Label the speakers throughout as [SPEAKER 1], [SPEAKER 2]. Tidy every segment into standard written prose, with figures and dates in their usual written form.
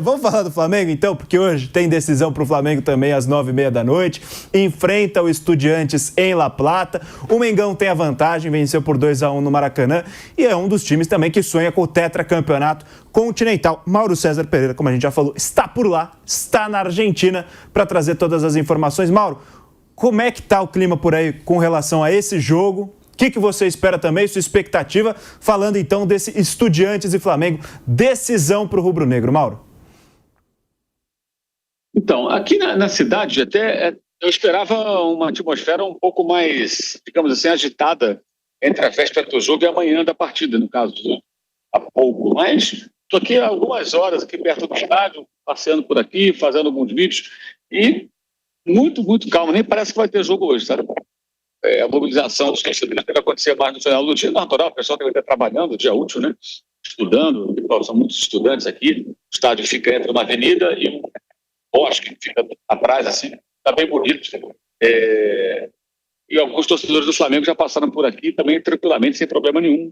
[SPEAKER 1] Vamos falar do Flamengo, então, porque hoje tem decisão para o Flamengo também às 9h30 da noite. Enfrenta o Estudiantes em La Plata. O Mengão tem a vantagem, venceu por 2-1 no Maracanã e é um dos times também que sonha com o tetracampeonato continental. Mauro César Pereira, como a gente já falou, está por lá, está na Argentina para trazer todas as informações. Mauro, como é que está o clima por aí com relação a esse jogo? O que você espera também, sua expectativa, falando então desse Estudiantes e Flamengo, decisão para o rubro-negro, Mauro?
[SPEAKER 2] Então, aqui na cidade até eu esperava uma atmosfera um pouco mais, digamos assim, agitada entre a véspera do jogo e a manhã da partida, no caso, há pouco. Mas estou aqui há algumas horas, aqui perto do estádio, passeando por aqui, fazendo alguns vídeos e muito, muito calmo. Nem parece que vai ter jogo hoje, sabe? A mobilização dos torcedores deve acontecer mais no final do dia, natural, o pessoal deve estar trabalhando, dia útil, né? Estudando, são muitos estudantes aqui, o estádio fica entre uma avenida e um bosque que fica atrás, assim, está bem bonito. E alguns torcedores do Flamengo já passaram por aqui também tranquilamente, sem problema nenhum,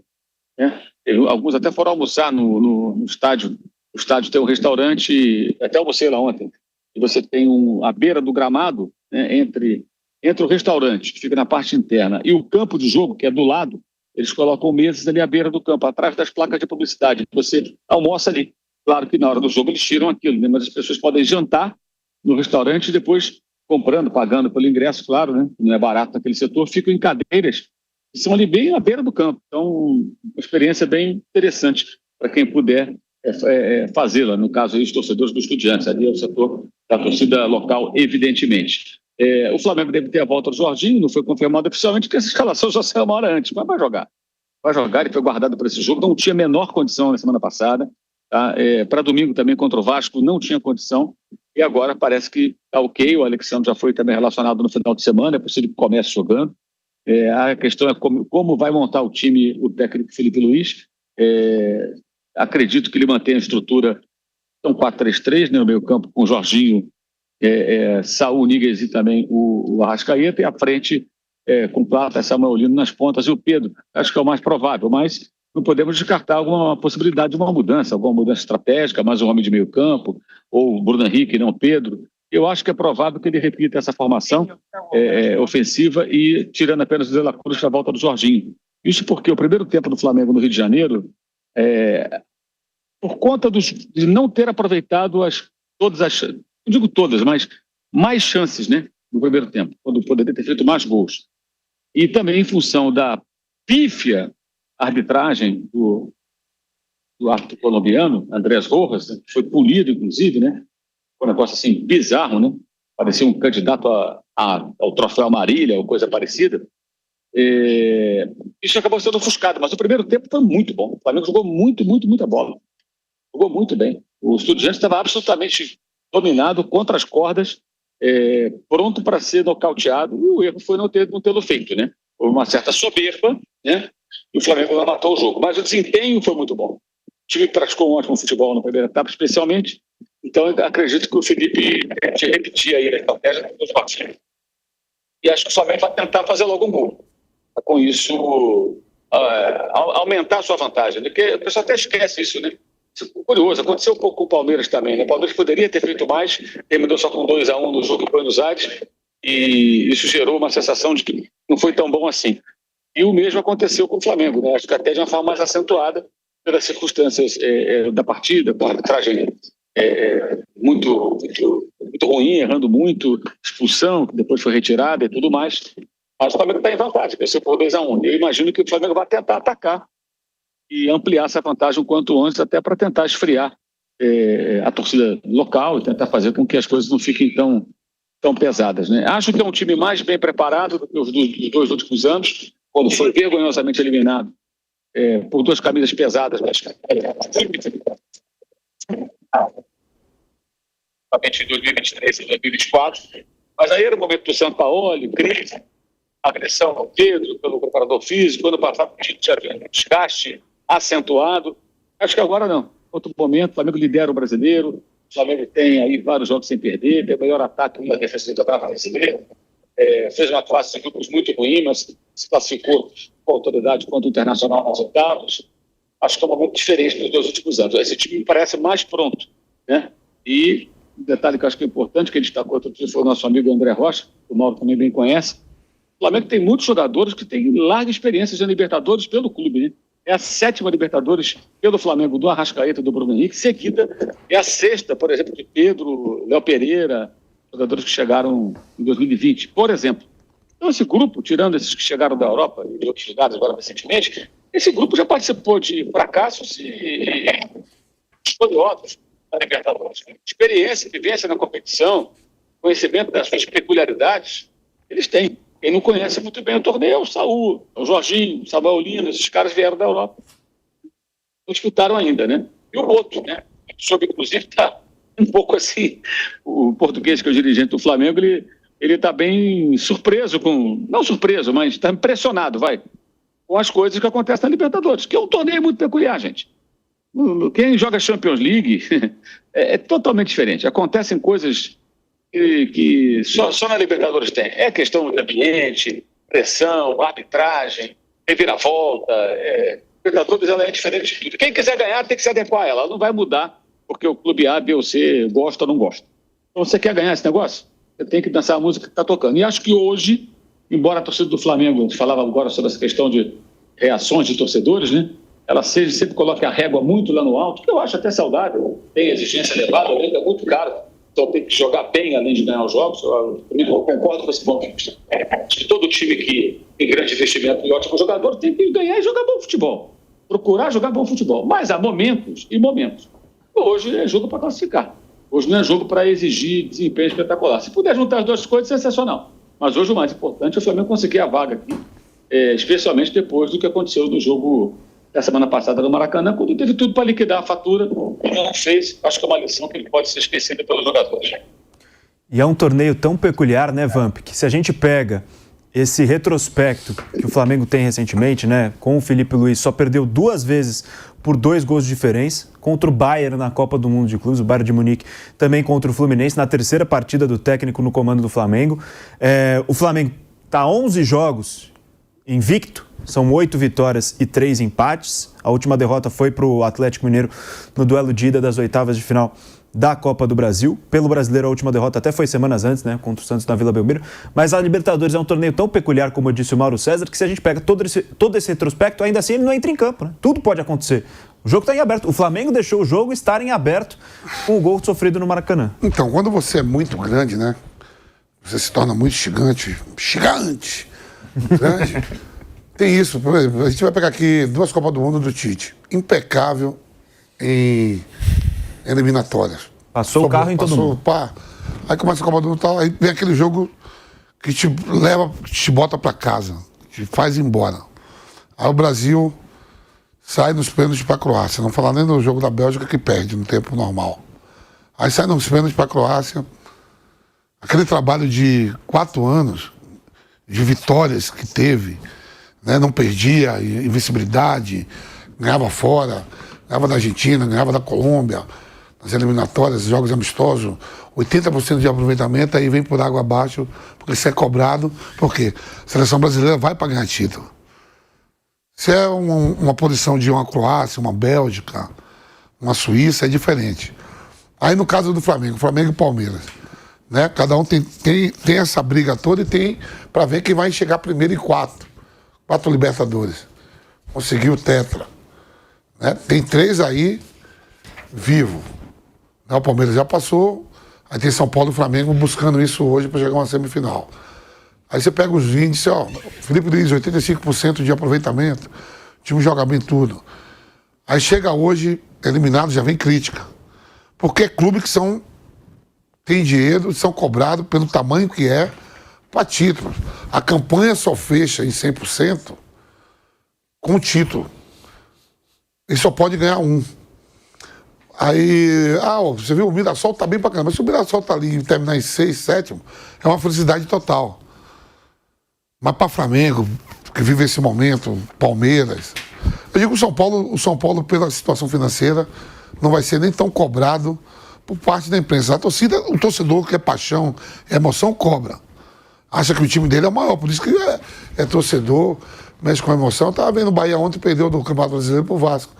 [SPEAKER 2] né? Alguns até foram almoçar no estádio. O estádio tem um restaurante, até almocei lá ontem, e você tem à beira do gramado, né, entre o restaurante, que fica na parte interna, e o campo de jogo, que é do lado, eles colocam mesas ali à beira do campo, atrás das placas de publicidade. Você almoça ali. Claro que na hora do jogo eles tiram aquilo, né? Mas as pessoas podem jantar no restaurante e depois comprando, pagando pelo ingresso, claro, né? Não é barato naquele setor, ficam em cadeiras que são ali bem à beira do campo. Então, uma experiência bem interessante para quem puder fazê-la, no caso aí, os torcedores dos Estudiantes, ali é o setor da torcida local, evidentemente. O Flamengo deve ter a volta do Jorginho, não foi confirmado oficialmente, porque essa escalação já saiu uma hora antes, mas vai jogar. Vai jogar, ele foi guardado para esse jogo, não tinha a menor condição na semana passada. Tá? Para domingo também contra o Vasco, não tinha condição, e agora parece que está ok. O Alexandre já foi também relacionado no final de semana, é possível que comece jogando. A questão é como vai montar o time o técnico Felipe Luiz. Acredito que ele mantém a estrutura, então 4-3-3, né, no meio campo, com o Jorginho, Saúl, Níguez e também o Arrascaeta, e à frente com Plata, Samuel Lino nas pontas e o Pedro. Acho que é o mais provável, mas não podemos descartar alguma possibilidade de uma mudança, alguma mudança estratégica, mais um homem de meio campo, ou Bruno Henrique, não Pedro. Eu acho que é provável que ele repita essa formação ofensiva e tirando apenas o De La Cruz da volta do Jorginho. Isso porque o primeiro tempo do Flamengo no Rio de Janeiro, por conta de não ter aproveitado todas as, não digo todas, mas mais chances, né, no primeiro tempo, quando poderia ter feito mais gols. E também em função da pífia arbitragem do árbitro colombiano, Andrés Rojas, né, que foi punido, inclusive, né? Foi um negócio assim bizarro, né? Parecia um candidato ao troféu Marília ou coisa parecida. Isso acabou sendo ofuscado, mas o primeiro tempo foi muito bom. O Flamengo jogou muita bola. Jogou muito bem. O Estudiantes estava absolutamente dominado, contra as cordas, pronto para ser nocauteado, e o erro foi não tê-lo feito, né? Houve uma certa soberba, né? E o Flamengo não matou o jogo. Mas o desempenho foi muito bom. O time praticou um ótimo futebol na primeira etapa, especialmente. Então, eu acredito que o Felipe repetir aí a estratégia dos partidos. E acho que o Flamengo vai tentar fazer logo um gol. Com isso, aumentar a sua vantagem. Porque o pessoal até esquece isso, né? Curioso, aconteceu um pouco com o Palmeiras também, né? O Palmeiras poderia ter feito mais, terminou só com 2-1 no jogo em Buenos Aires, e isso gerou uma sensação de que não foi tão bom assim. E o mesmo aconteceu com o Flamengo, né? Acho que até de uma forma mais acentuada pelas circunstâncias da partida, com a arbitragem muito ruim, errando muito, expulsão, que depois foi retirada e tudo mais. Mas o Flamengo está em vantagem, venceu por 2-1. Eu imagino que o Flamengo vai tentar atacar e ampliar essa vantagem o quanto antes, até para tentar esfriar a torcida local e tentar fazer com que as coisas não fiquem tão pesadas, né? Acho que é um time mais bem preparado do que os dois últimos anos, quando foi vergonhosamente eliminado por duas camisas pesadas, mas em 2023 e 2024. Mas aí era o momento do Sampaoli, crise, agressão ao Pedro pelo preparador físico, ano passado tinha um desgaste acentuado. Acho que agora não. Outro momento, o Flamengo lidera o brasileiro, o Flamengo tem aí vários jogos sem perder, tem o melhor ataque da defesa do campeonato brasileiro, fez uma classe de grupos muito ruim, mas se classificou com autoridade contra o Internacional nos oitavos. Acho que é um momento diferente dos dois últimos anos. Esse time me parece mais pronto né? E um detalhe que eu acho que é importante, que ele destacou, foi o nosso amigo André Rocha, que o Mauro também bem conhece. O Flamengo tem muitos jogadores que têm larga experiência de Libertadores pelo clube, né? É a 7ª Libertadores pelo Flamengo, do Arrascaeta, do Bruno Henrique. Seguida é a 6ª, por exemplo, de Pedro, Léo Pereira, jogadores que chegaram em 2020, por exemplo. Então, esse grupo, tirando esses que chegaram da Europa e de outros lugares agora recentemente, esse grupo já participou de fracassos e de outros da Libertadores. Experiência, vivência na competição, conhecimento das suas peculiaridades, eles têm. Quem não conhece muito bem o torneio é o Saúl, o Jorginho, o Sabaolino, esses caras vieram da Europa. Não disputaram ainda, né? E o outro, né? Soube, inclusive, está um pouco assim, o português, que é o dirigente do Flamengo, ele está bem surpreso com... Não surpreso, mas está impressionado, com as coisas que acontecem na Libertadores, que é um torneio muito peculiar, gente. Quem joga Champions League é totalmente diferente. Acontecem coisas que só na Libertadores tem. É questão de ambiente, pressão, arbitragem, reviravolta. Libertadores ela é diferente de tudo. Quem quiser ganhar tem que se adequar a ela. Ela não vai mudar porque o clube A, B ou C gosta ou não gosta. Então, você quer ganhar esse negócio? Você tem que dançar a música que está tocando. E acho que hoje, embora a torcida do Flamengo, a gente falava agora sobre essa questão de reações de torcedores, né? Ela sempre coloca a régua muito lá no alto, que eu acho até saudável, tem exigência elevada, é muito caro, então tem que jogar bem além de ganhar os jogos. Eu concordo com esse ponto de vista. Acho que todo time que tem grande investimento e ótimo jogador tem que ganhar e jogar bom futebol, procurar jogar bom futebol, mas há momentos e momentos. Hoje é jogo para classificar, hoje não é jogo para exigir desempenho espetacular. Se puder juntar as duas coisas, sensacional, mas hoje o mais importante é o Flamengo conseguir a vaga aqui, especialmente depois do que aconteceu no jogo da semana passada no Maracanã, quando teve tudo para liquidar a fatura, e não fez. Acho que é uma lição que ele pode ser esquecida pelos jogadores.
[SPEAKER 1] E é um torneio tão peculiar, né, Vamp, que se a gente pega esse retrospecto que o Flamengo tem recentemente, né, com o Felipe Luiz, só perdeu 2 vezes por 2 gols de diferença, contra o Bayern na Copa do Mundo de Clubes, o Bayern de Munique também contra o Fluminense, na 3ª partida do técnico no comando do Flamengo. O Flamengo está a 11 jogos invicto, são 8 vitórias e 3 empates. A última derrota foi para o Atlético Mineiro no duelo de ida das oitavas de final da Copa do Brasil. Pelo Brasileiro, a última derrota até foi semanas antes, né, contra o Santos na Vila Belmiro. Mas a Libertadores é um torneio tão peculiar, como disse o Mauro César, que se a gente pega todo esse retrospecto, ainda assim ele não entra em campo, né? Tudo pode acontecer. O jogo está em aberto. O Flamengo deixou o jogo estar em aberto com o gol sofrido no Maracanã.
[SPEAKER 3] Então, quando você é muito grande, né, você se torna muito gigante, grande. Tem isso, por exemplo, a gente vai pegar aqui 2 Copas do Mundo do Tite. Impecável em eliminatórias.
[SPEAKER 1] Passou o carro em todo mundo.
[SPEAKER 3] Aí começa a Copa do Mundo e tal, aí vem aquele jogo que te leva, te bota pra casa, te faz ir embora. Aí o Brasil sai nos pênaltis pra Croácia, não falar nem do jogo da Bélgica que perde no tempo normal. Aí sai nos pênaltis pra Croácia, aquele trabalho de 4 anos, de vitórias que teve, né? Não perdia, invencibilidade, ganhava fora, ganhava da Argentina, ganhava da Colômbia, nas eliminatórias, jogos amistosos, 80% de aproveitamento, aí vem por água abaixo, porque você é cobrado, porque a seleção brasileira vai para ganhar título. Se é uma posição de uma Croácia, uma Bélgica, uma Suíça, é diferente. Aí no caso do Flamengo e Palmeiras, né? Cada um tem essa briga toda e tem para ver quem vai chegar primeiro em 4 Libertadores. Conseguiu o tetra. Né? Tem 3 aí vivo. O Palmeiras já passou, aí tem São Paulo e Flamengo buscando isso hoje para chegar a uma semifinal. Aí você pega os índices, ó, Felipe Luiz, 85% de aproveitamento, o time joga bem tudo. Aí chega hoje, eliminado, já vem crítica. Porque é clube que tem dinheiro, são cobrados pelo tamanho que é para títulos. A campanha só fecha em 100% com o título. Ele só pode ganhar um. Aí, você viu, o Mirassol tá bem pra caramba. Mas se o Mirassol tá ali e terminar em 6, 7, é uma felicidade total. Mas para Flamengo, que vive esse momento, Palmeiras, eu digo que o São Paulo, pela situação financeira, não vai ser nem tão cobrado por parte da imprensa. A torcida, o torcedor que é paixão, é emoção, cobra. Acha que o time dele é o maior, por isso que é torcedor, mexe com emoção. Eu estava vendo o Bahia ontem, perdeu do Campeonato Brasileiro pro Vasco.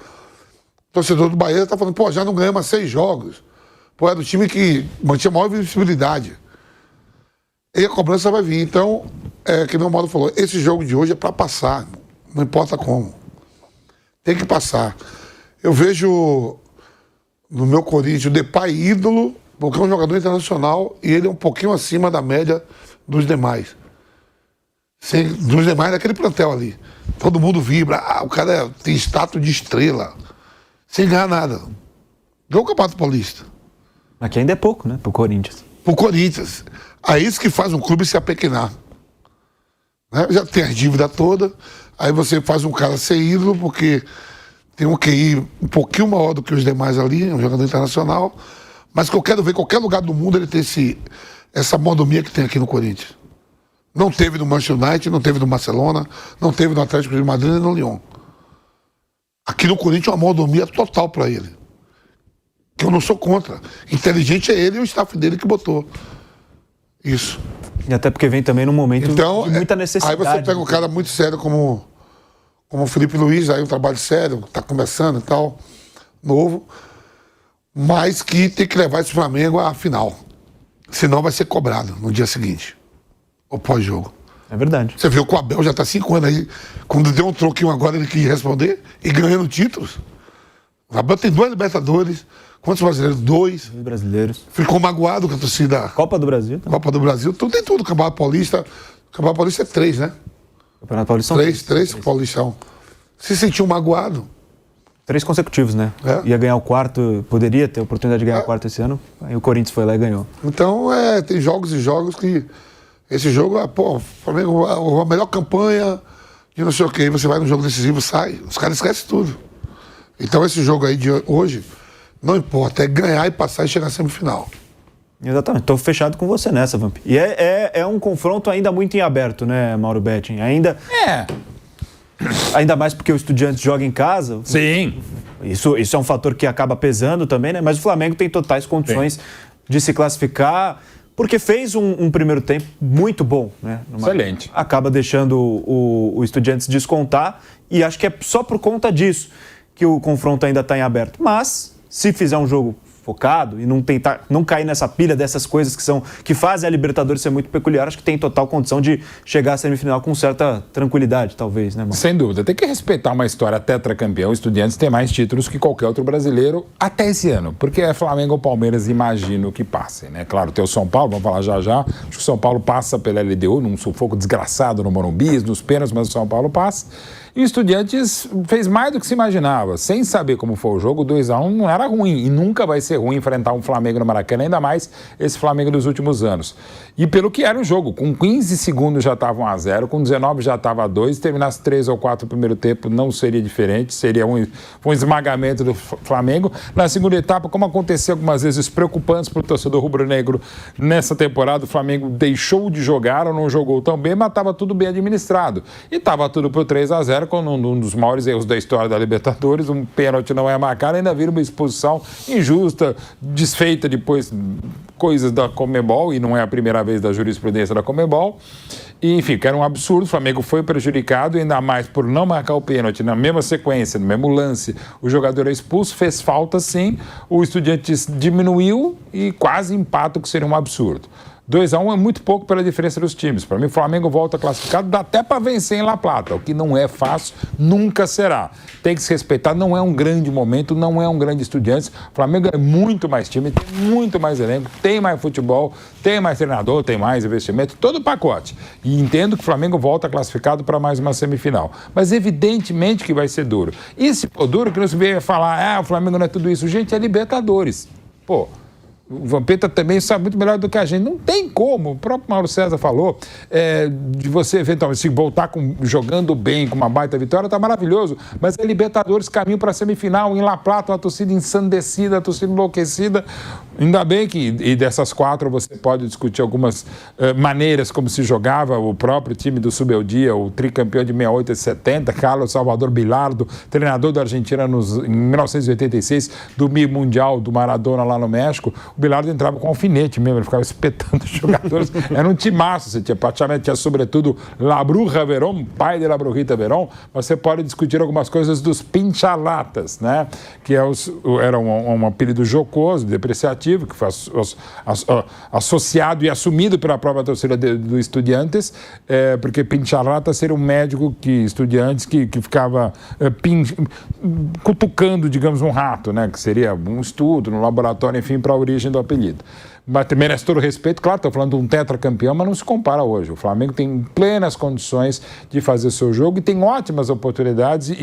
[SPEAKER 3] O torcedor do Bahia está falando, já não ganhamos há 6 jogos. Pô, era o time que mantinha maior visibilidade. E a cobrança vai vir. Então, que nem o Mauro falou, esse jogo de hoje é para passar. Não importa como. Tem que passar. Eu vejo no meu Corinthians o Depay ídolo, porque é um jogador internacional e ele é um pouquinho acima da média dos demais. Dos demais daquele plantel ali. Todo mundo vibra. O cara tem status de estrela. Sem ganhar nada. Ganhou o Campeonato Paulista.
[SPEAKER 1] Aqui ainda é pouco, né? Pro Corinthians.
[SPEAKER 3] Pro Corinthians. É isso que faz um clube se apequenar. Né? Já tem as dívidas todas. Aí você faz um cara ser ídolo porque tem um QI um pouquinho maior do que os demais ali, um jogador internacional. Mas que eu quero ver, qualquer lugar do mundo ele ter essa mordomia que tem aqui no Corinthians. Não teve no Manchester United, não teve no Barcelona, não teve no Atlético de Madrid nem no Lyon. Aqui no Corinthians é uma mordomia total para ele. Que eu não sou contra. Inteligente é ele e o staff dele que botou isso.
[SPEAKER 1] E até porque vem também num momento
[SPEAKER 3] então,
[SPEAKER 1] de muita necessidade.
[SPEAKER 3] Aí você pega um cara muito sério como o Felipe Luiz, aí um trabalho sério, tá começando e tal, novo, mas que tem que levar esse Flamengo à final. Senão vai ser cobrado no dia seguinte. O pós-jogo.
[SPEAKER 1] É verdade.
[SPEAKER 3] Você viu que o Abel já está 5 anos aí. Quando deu um troquinho agora, ele quis responder e ganhando títulos. O Abel tem 2 Libertadores. Quantos brasileiros? 2.
[SPEAKER 1] 2 brasileiros.
[SPEAKER 3] Ficou magoado com a torcida.
[SPEAKER 1] Copa do Brasil. Também.
[SPEAKER 3] Copa do Brasil. Tudo tem tudo. Campeonato Paulista. Campeonato Paulista é 3, né?
[SPEAKER 1] Campeonato Paulista são
[SPEAKER 3] 3 Paulistão. Se sentiu magoado.
[SPEAKER 1] 3 consecutivos, né?
[SPEAKER 3] É.
[SPEAKER 1] Ia ganhar o quarto, poderia ter a oportunidade de ganhar o quarto esse ano. Aí o Corinthians foi lá e ganhou.
[SPEAKER 3] Então, tem jogos e jogos que... Esse jogo o Flamengo, a melhor campanha de não sei o quê. Você vai no jogo decisivo, sai, os caras esquecem tudo. Então esse jogo aí de hoje, não importa, é ganhar e passar e chegar à semifinal.
[SPEAKER 1] Exatamente, estou fechado com você nessa, Vamp. E é um confronto ainda muito em aberto, né, Mauro Betting? Ainda mais porque o Estudiantes joga em casa.
[SPEAKER 4] Sim.
[SPEAKER 1] Isso é um fator que acaba pesando também, né? Mas o Flamengo tem totais condições de se classificar... Porque fez um primeiro tempo muito bom, né?
[SPEAKER 4] Excelente.
[SPEAKER 1] Acaba deixando o Estudiantes descontar e acho que é só por conta disso que o confronto ainda está em aberto. Mas, se fizer um jogo focado e não cair nessa pilha dessas coisas que fazem a Libertadores ser muito peculiar, acho que tem total condição de chegar à semifinal com certa tranquilidade, talvez, né, Marcos?
[SPEAKER 4] Sem dúvida. Tem que respeitar uma história tetracampeão. O Estudiantes tem mais títulos que qualquer outro brasileiro até esse ano. Porque é Flamengo ou Palmeiras, imagino que passem, né? Claro, tem o São Paulo, vamos falar já já. Acho que o São Paulo passa pela LDU, num sufoco desgraçado no Morumbi, nos pênaltis, mas o São Paulo passa. E o Estudiantes fez mais do que se imaginava. Sem saber como foi o jogo, 2-1 não era ruim. E nunca vai ser ruim enfrentar um Flamengo no Maracanã, ainda mais esse Flamengo dos últimos anos. E pelo que era o jogo, com 15 segundos já estava 1-0, com 19 já estava 2, terminasse 3 ou 4 no primeiro tempo não seria diferente, seria um esmagamento do Flamengo. Na segunda etapa, como aconteceu algumas vezes preocupantes para o torcedor rubro-negro nessa temporada, o Flamengo deixou de jogar ou não jogou tão bem, mas estava tudo bem administrado. E estava tudo por 3-0, com um dos maiores erros da história da Libertadores, um pênalti não é marcado, ainda vira uma expulsão injusta, desfeita depois coisas da Conmebol, e não é a primeira vez da jurisprudência da Conmebol. E, enfim, que era um absurdo, o Flamengo foi prejudicado, ainda mais por não marcar o pênalti na mesma sequência, no mesmo lance, o jogador é expulso, fez falta sim, o Estudiantes diminuiu e quase empata, o que seria um absurdo. 2-1 é muito pouco pela diferença dos times. Para mim, o Flamengo volta classificado, dá até para vencer em La Plata, o que não é fácil, nunca será. Tem que se respeitar, não é um grande momento, não é um grande Estudiantes. O Flamengo é muito mais time, tem muito mais elenco, tem mais futebol, tem mais treinador, tem mais investimento, todo o pacote. E entendo que o Flamengo volta classificado para mais uma semifinal. Mas evidentemente que vai ser duro. E se for duro, que não se veio falar, o Flamengo não é tudo isso. Gente, é Libertadores. Pô, o Vampeta também sabe muito melhor do que a gente. Não tem como, o próprio Mauro César falou, de você eventualmente se voltar jogando bem, com uma baita vitória, tá maravilhoso. Mas é Libertadores, caminho para a semifinal, em La Plata, uma torcida ensandecida, a torcida enlouquecida. Ainda bem que, e dessas 4, você pode discutir algumas maneiras como se jogava o próprio time do Subeldia, o tricampeão de 68 e 70, Carlos Salvador Bilardo, treinador da Argentina em 1986, do Mundial do Maradona lá no México. O Bilardo entrava com alfinete mesmo, ele ficava espetando os jogadores. Era um timaço, você tinha praticamente, tinha sobretudo La Bruja Verón, pai de La Brujita Verón. Você pode discutir algumas coisas dos pinchalatas, né? Que era um apelido jocoso, depreciativo, alternativo, que foi associado e assumido pela própria torcida do Estudiantes, porque Pincharrata seria um médico Estudiantes que ficava cutucando, digamos, um rato, né? Que seria um estudo no laboratório, enfim, para a origem do apelido. Mas merece todo o respeito, claro, estou falando de um tetracampeão, mas não se compara hoje. O Flamengo tem plenas condições de fazer seu jogo e tem ótimas oportunidades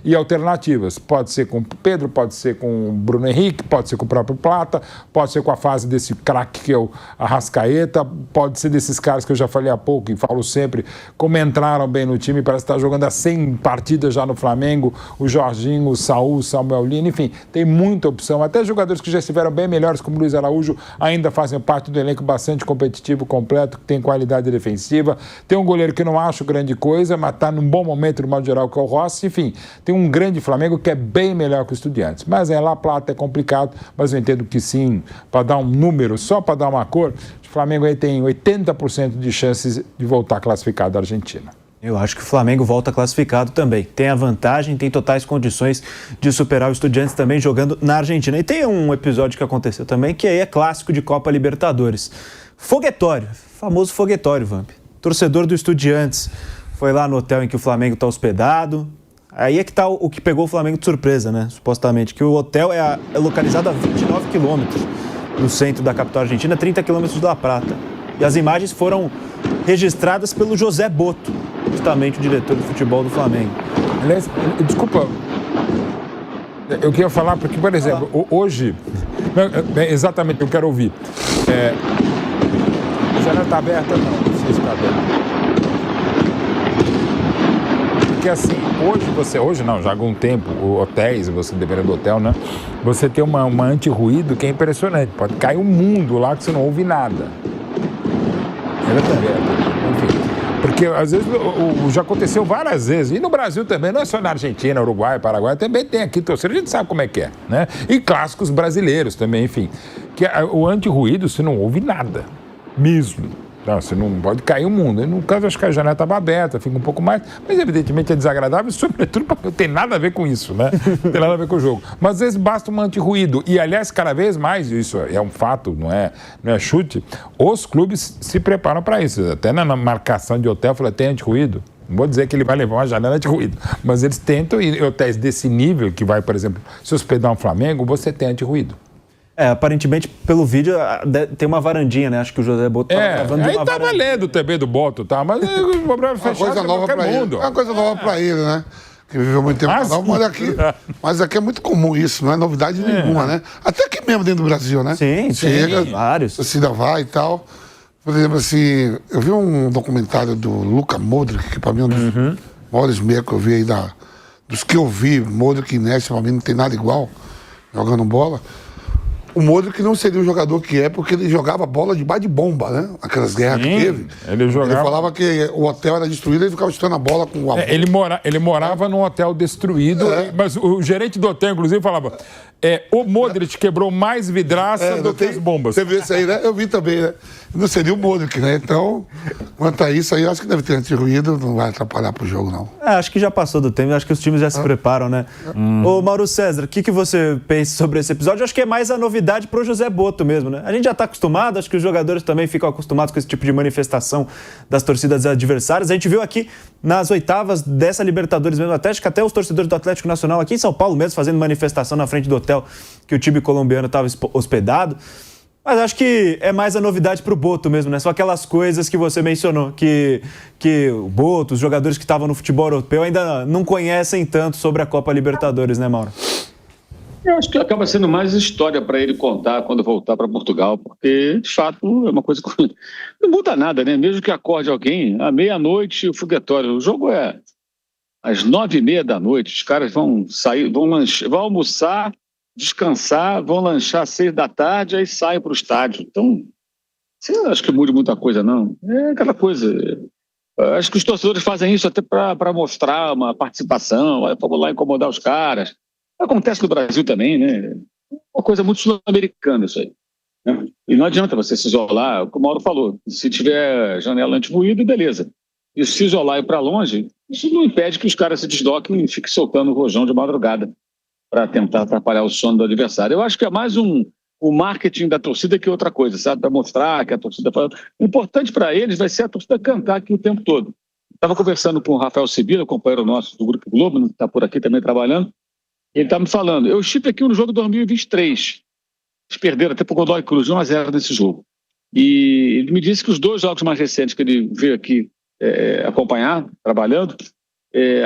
[SPEAKER 4] e alternativas. Pode ser com o Pedro, pode ser com o Bruno Henrique, pode ser com o próprio Plata, pode ser com a fase desse craque que é o Arrascaeta, pode ser desses caras que eu já falei há pouco e falo sempre, como entraram bem no time, parece estar jogando há 100 partidas já no Flamengo, o Jorginho, o Saúl, o Samuel Lino, enfim, tem muita opção. Até jogadores que já estiveram bem melhores, como o Luiz Araújo, ainda fazem parte do elenco bastante competitivo, completo, que tem qualidade defensiva. Tem um goleiro que eu não acho grande coisa, mas está num bom momento, no modo geral, que é o Rossi. Enfim, tem um grande Flamengo que é bem melhor que o Estudiantes. Mas La Plata é complicado, mas eu entendo que sim, para dar um número, só para dar uma cor, o Flamengo aí tem 80% de chances de voltar classificado da Argentina.
[SPEAKER 1] Eu acho que o Flamengo volta classificado também. Tem a vantagem, tem totais condições de superar o Estudiantes também jogando na Argentina. E tem um episódio que aconteceu também, que aí é clássico de Copa Libertadores. Foguetório, famoso foguetório, Vamp. Torcedor do Estudiantes foi lá no hotel em que o Flamengo está hospedado. Aí é que está o que pegou o Flamengo de surpresa, né? Supostamente, que o hotel é localizado a 29 quilômetros no centro da capital argentina, 30 quilômetros de La Plata. E as imagens foram registradas pelo José Boto, justamente o diretor de futebol do Flamengo.
[SPEAKER 4] Aliás, desculpa, eu queria falar porque, por exemplo, hoje, exatamente, eu quero ouvir. A janela está aberta? Não sei se está aberta. Porque assim, hoje não, já há algum tempo, hotéis, você dependendo do hotel, né? Você tem uma anti-ruído que é impressionante. Pode cair um mundo lá que você não ouve nada. Enfim, porque às vezes já aconteceu várias vezes, e no Brasil também, não é só na Argentina, Uruguai, Paraguai, também tem aqui torcida, a gente sabe como é que é, né? E clássicos brasileiros também, enfim, que o anti-ruído você não ouve nada, mesmo. Não, você não pode cair o mundo. No caso, acho que a janela estava aberta, fica um pouco mais, mas evidentemente é desagradável, sobretudo porque não tem nada a ver com isso, né? Não tem nada a ver com o jogo. Mas às vezes basta um anti-ruído. E, aliás, cada vez mais, isso é um fato, não é chute, os clubes se preparam para isso. Até na marcação de hotel, fala, tem anti-ruído. Não vou dizer que ele vai levar uma janela de ruído, mas eles tentam, e hotéis desse nível, que vai, por exemplo, se hospedar um Flamengo, você tem anti-ruído.
[SPEAKER 1] Aparentemente, pelo vídeo, tem uma varandinha, né? Acho que o José Boto estava gravando de uma varandinha. Aí
[SPEAKER 4] tá valendo também do Boto, tá? Mas o problema é fechado,
[SPEAKER 3] coisa nova para ele. É uma coisa nova para ele, né? Que viveu muito tempo mas aqui é muito comum isso, não é novidade nenhuma, né? Até aqui mesmo dentro do Brasil, né?
[SPEAKER 1] Sim,
[SPEAKER 3] chega,
[SPEAKER 1] vários.
[SPEAKER 3] A torcida vai e tal. Por exemplo, assim, eu vi um documentário do Luka Modric, que para mim é um dos maiores meios que eu vi aí dos que eu vi, Modric e Messi, para mim não tem nada igual, jogando bola. O Modric não seria o jogador que é, porque ele jogava bola debaixo de bomba, né? Aquelas guerras que teve.
[SPEAKER 4] Ele
[SPEAKER 3] falava que o hotel era destruído e ele ficava chutando a bola com a
[SPEAKER 4] ele morava num hotel destruído, mas o gerente do hotel, inclusive, falava: o Modric quebrou mais vidraça do que as bombas.
[SPEAKER 3] Você viu isso aí, né? Eu vi também, né? Não seria o Modric, né? Então, quanto a isso aí, eu acho que deve ter anti-ruído, não vai atrapalhar pro jogo, não.
[SPEAKER 1] Acho que já passou do tempo, acho que os times já se preparam, né? Ô, Mauro César, o que você pensa sobre esse episódio? Eu acho que é mais a novidade pro José Boto mesmo, né? A gente já tá acostumado, acho que os jogadores também ficam acostumados com esse tipo de manifestação das torcidas adversárias. A gente viu aqui nas oitavas dessa Libertadores mesmo, acho que até os torcedores do Atlético Nacional aqui em São Paulo mesmo, fazendo manifestação na frente do hotel que o time colombiano estava hospedado. Mas acho que é mais a novidade pro Boto mesmo, né? Só aquelas coisas que você mencionou, que o Boto, os jogadores que estavam no futebol europeu ainda não conhecem tanto sobre a Copa Libertadores, né, Mauro?
[SPEAKER 2] Eu acho que acaba sendo mais história para ele contar quando voltar para Portugal, porque, de fato, é uma coisa que não muda nada, né? Mesmo que acorde alguém, à meia-noite, o foguetório. O jogo é às 9h30 da noite, os caras vão sair, vão almoçar, descansar, vão lanchar às 6 da tarde, aí saem para o estádio. Então, você não acha que mude muita coisa, não? É aquela coisa. Acho que os torcedores fazem isso até para mostrar uma participação, vamos lá incomodar os caras. Acontece no Brasil também, né? Uma coisa muito sul-americana isso aí. Né? E não adianta você se isolar, como o Mauro falou, se tiver janela anti-ruído, beleza. E se isolar e ir para longe, isso não impede que os caras se desloquem e fiquem soltando o rojão de madrugada para tentar atrapalhar o sono do adversário. Eu acho que é mais um o marketing da torcida, que é outra coisa, sabe? Para mostrar que a torcida... O importante para eles vai ser a torcida cantar aqui o tempo todo. Estava conversando com o Rafael Sibila, companheiro nosso do Grupo Globo, que está por aqui também trabalhando. Ele está me falando, eu estive aqui no jogo de 2023. Eles perderam até para o Godoy Cruz, 1-0 nesse jogo. E ele me disse que os 2 jogos mais recentes que ele veio aqui acompanhar, trabalhando,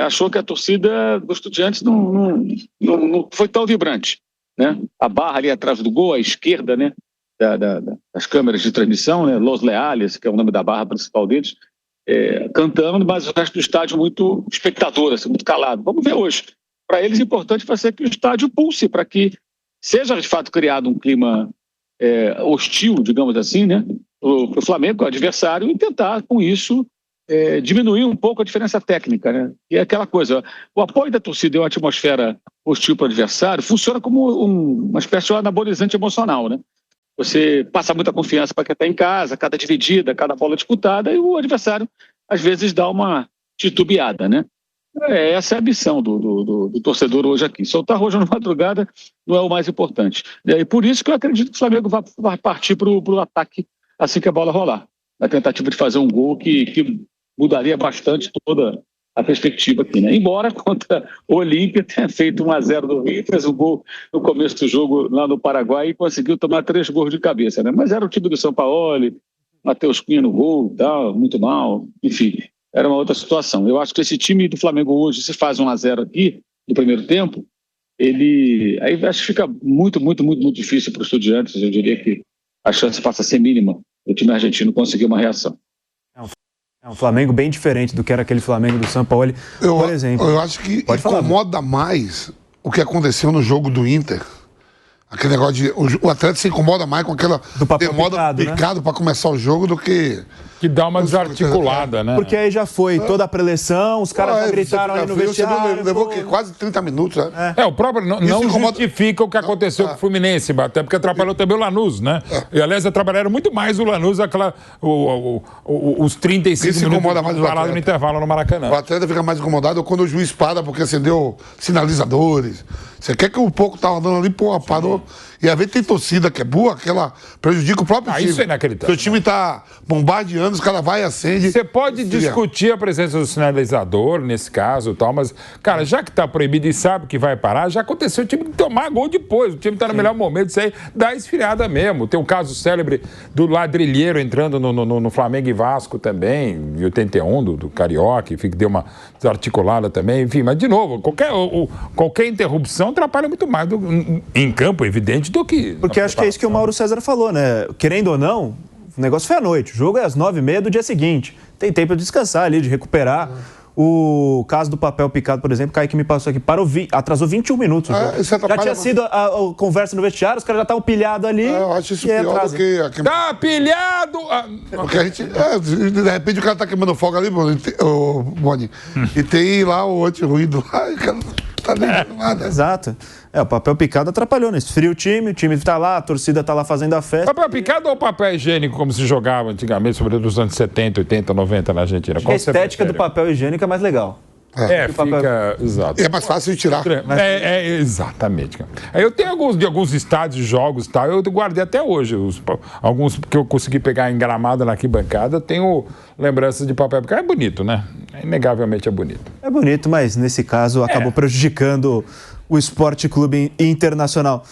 [SPEAKER 2] achou que a torcida do Estudiantes não foi tão vibrante, né? A barra ali atrás do gol, à esquerda, né, das câmeras de transmissão, né, Los Leales, que é o nome da barra principal deles, cantando, mas o resto do estádio muito espectador, assim, muito calado. Vamos ver hoje. Para eles, o importante vai ser que o estádio pulse, para que seja de fato criado um clima hostil, digamos assim, né, para o Flamengo, o adversário, e tentar, com isso, diminuir um pouco a diferença técnica, né? E é aquela coisa, o apoio da torcida e uma atmosfera hostil para o adversário funciona como uma espécie de anabolizante emocional, né? Você passa muita confiança para quem está em casa, cada dividida, cada bola disputada, e o adversário, às vezes, dá uma titubeada, né? Essa é a ambição do torcedor hoje aqui. Soltar hoje na madrugada não é o mais importante. E por isso que eu acredito que o Flamengo vai partir para o ataque assim que a bola rolar. Na tentativa de fazer um gol que mudaria bastante toda a perspectiva aqui, né? Embora contra o Olímpia tenha feito 1-0 do Rio, fez um gol no começo do jogo lá no Paraguai e conseguiu tomar 3 gols de cabeça, né? Mas era o time do Sampaoli, Matheus Cunha no gol, tal, muito mal, enfim, era uma outra situação. Eu acho que esse time do Flamengo hoje, se faz 1-0 aqui, no primeiro tempo, aí acho que fica muito difícil para os Estudiantes. Eu diria que a chance passa a ser mínima o time argentino conseguir uma reação.
[SPEAKER 1] É um Flamengo bem diferente do que era aquele Flamengo do Sampaoli, por exemplo.
[SPEAKER 3] Eu acho que incomoda mais o que aconteceu no jogo do Inter. Aquele negócio de... O atleta se incomoda mais com aquela demora picado, né, para começar o jogo do que...
[SPEAKER 4] Que dá uma desarticulada, né?
[SPEAKER 1] Porque aí já foi toda a preleção, os caras já gritaram ali no vestiário.
[SPEAKER 3] Levou quase 30 minutos, né?
[SPEAKER 4] O próprio não justifica o que aconteceu com o Fluminense, até porque atrapalhou também o Lanús, né? E, aliás, atrapalharam muito mais o Lanús, os 35 minutos parado no intervalo no Maracanã.
[SPEAKER 3] O atleta fica mais incomodado quando o juiz para porque acendeu sinalizadores. Você quer que o pouco tava dando ali, porra, parou. E às vezes tem torcida que é boa, que ela prejudica o próprio time.
[SPEAKER 4] Isso é inacreditável.
[SPEAKER 3] Porque o time tá bombardeando, os caras vai e acende.
[SPEAKER 4] Você pode discutir a presença do sinalizador, nesse caso e tal, mas, cara, já que tá proibido e sabe que vai parar, já aconteceu o time tomar gol depois. O time tá no melhor momento, isso aí dá esfriada mesmo. Tem um caso célebre do Ladrilheiro entrando no Flamengo e Vasco também, em 81, do Carioca, enfim, que deu uma desarticulada também. Enfim, mas, de novo, qualquer interrupção atrapalha muito mais em campo, evidente, do que...
[SPEAKER 1] Porque acho que é isso que o Mauro César falou, né? Querendo ou não, o negócio foi à noite. O jogo é às 9h30 do dia seguinte. Tem tempo de descansar ali, de recuperar. O caso do papel picado, por exemplo, o Kaique me passou aqui, atrasou 21 minutos. Já tinha sido a conversa no vestiário, os caras já estavam pilhados ali.
[SPEAKER 3] Eu acho isso pior do que...
[SPEAKER 4] Tá pilhado!
[SPEAKER 3] Porque a gente... de repente o cara tá queimando fogo ali, Boni, e tem lá o anti-ruído lá, e o cara tá nem nada.
[SPEAKER 1] Exato. O papel picado atrapalhou, né? Esfria o time tá lá, a torcida tá lá fazendo a festa.
[SPEAKER 4] Papel picado ou papel higiênico, como se jogava antigamente, sobretudo nos anos 70, 80, 90 na Argentina?
[SPEAKER 1] A estética do papel higiênico é mais legal.
[SPEAKER 4] Fica... Exato.
[SPEAKER 3] É mais fácil de tirar.
[SPEAKER 4] Exatamente. Eu tenho alguns estádios de jogos e tal, eu guardei até hoje. Alguns que eu consegui pegar em Gramado na arquibancada, tenho lembranças de papel picado. É bonito, né? Inegavelmente é bonito.
[SPEAKER 1] É bonito, mas nesse caso acabou prejudicando o Esporte Clube Internacional.